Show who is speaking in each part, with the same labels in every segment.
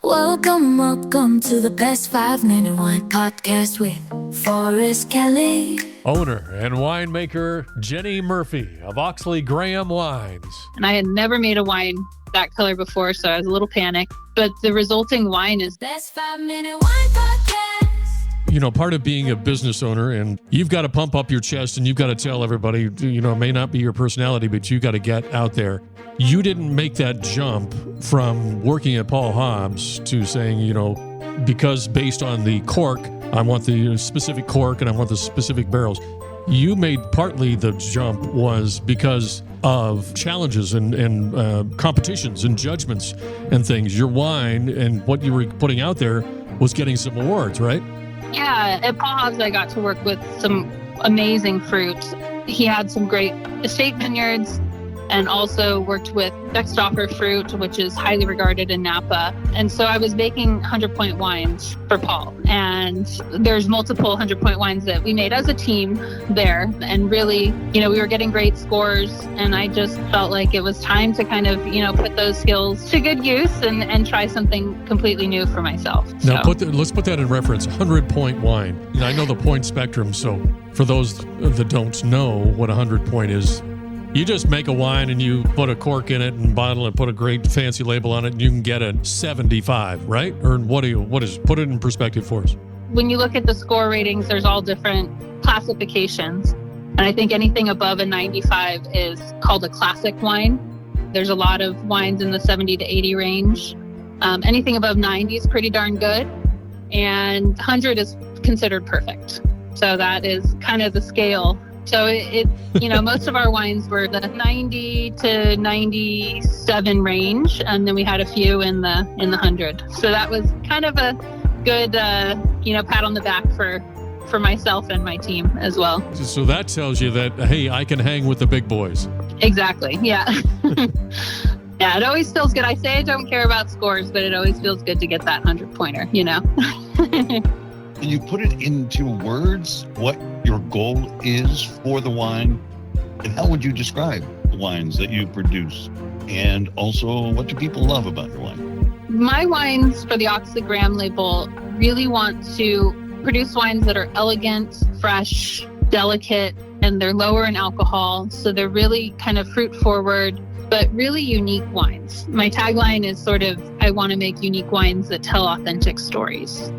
Speaker 1: Welcome to the Best 5-Minute Wine Podcast with Forrest Kelly.
Speaker 2: Owner and winemaker Jennie Murphy of Oxlee Graham Wines.
Speaker 3: And I had never made a wine that color before, so I was a little panicked. But the resulting wine is
Speaker 1: Best 5-Minute Wine Podcast.
Speaker 2: You know, part of being a business owner, and you've got to pump up your chest and you've got to tell everybody, you know, it may not be your personality, but you got to get out there. You didn't make that jump from working at Paul Hobbs to saying, you know, because based on the cork, I want the specific cork and I want the specific barrels. You made partly the jump was because of challenges and competitions and judgments and things. Your wine and what you were putting out there was getting some awards, right?
Speaker 3: Yeah, at Paul Hobbs, I got to work with some amazing fruit. He had some great estate vineyards and also worked with Dextoffer fruit, which is highly regarded in Napa. And so I was making 100-point wines for Paul. And there's multiple 100-point wines that we made as a team there. And really, you know, we were getting great scores. And I just felt like it was time to kind of, you know, put those skills to good use and try something completely new for myself.
Speaker 2: Now, let's put that in reference, 100-point wine. And I know the point spectrum, so for those that don't know what 100-point is, you just make a wine and you put a cork in it and bottle it, put a great fancy label on it, and you can get a 75, right? Or put it in perspective for us.
Speaker 3: When you look at the score ratings, there's all different classifications. And I think anything above a 95 is called a classic wine. There's a lot of wines in the 70 to 80 range. Anything above 90 is pretty darn good. And 100 is considered perfect. So that is kind of the scale. So most of our wines were the 90 to 97 range, and then we had a few in the 100. So that was kind of a good, pat on the back for myself and my team as well.
Speaker 2: So that tells you that, hey, I can hang with the big boys.
Speaker 3: Exactly. Yeah. Yeah, it always feels good. I say I don't care about scores, but it always feels good to get that 100-pointer, you know.
Speaker 4: Can you put it into words what your goal is for the wine? And how would you describe the wines that you produce? And also, what do people love about your wine?
Speaker 3: My wines for the Oxlee Graham label really want to produce wines that are elegant, fresh, delicate, and they're lower in alcohol. So they're really kind of fruit forward, but really unique wines. My tagline is sort of, I want to make unique wines that tell authentic stories.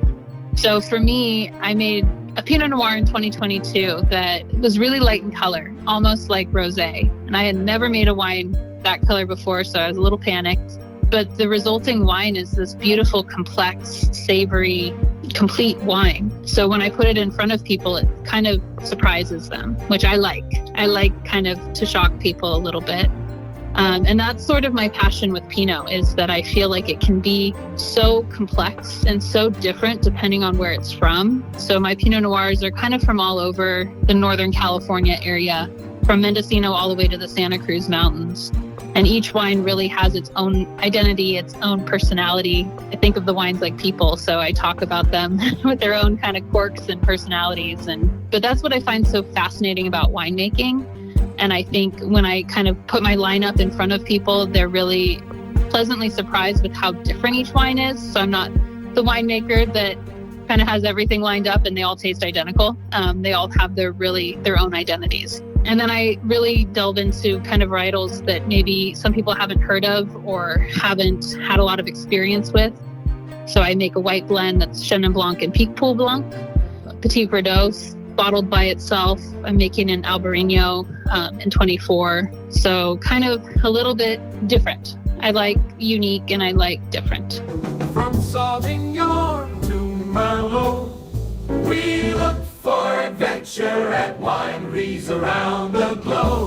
Speaker 3: So for me, I made a Pinot Noir in 2022 that was really light in color, almost like rosé. And I had never made a wine that color before, so I was a little panicked. But the resulting wine is this beautiful, complex, savory, complete wine. So when I put it in front of people, it kind of surprises them, which I like. I like kind of to shock people a little bit. And that's sort of my passion with Pinot, is that I feel like it can be so complex and so different depending on where it's from. So my Pinot Noirs are kind of from all over the Northern California area, from Mendocino all the way to the Santa Cruz Mountains. And each wine really has its own identity, its own personality. I think of the wines like people, so I talk about them with their own kind of quirks and personalities. But that's what I find so fascinating about winemaking. And I think when I kind of put my lineup in front of people, they're really pleasantly surprised with how different each wine is. So I'm not the winemaker that kind of has everything lined up and they all taste identical. They all have their own identities. And then I really delve into kind of varietals that maybe some people haven't heard of or haven't had a lot of experience with. So I make a white blend that's Chenin Blanc and Pic Poul Blanc, Petit Verdot, bottled by itself. I'm making an Albarino in 24. So kind of a little bit different. I like unique and I like different.
Speaker 5: From Sauvignon to Merlot, we look for adventure at wineries around the globe.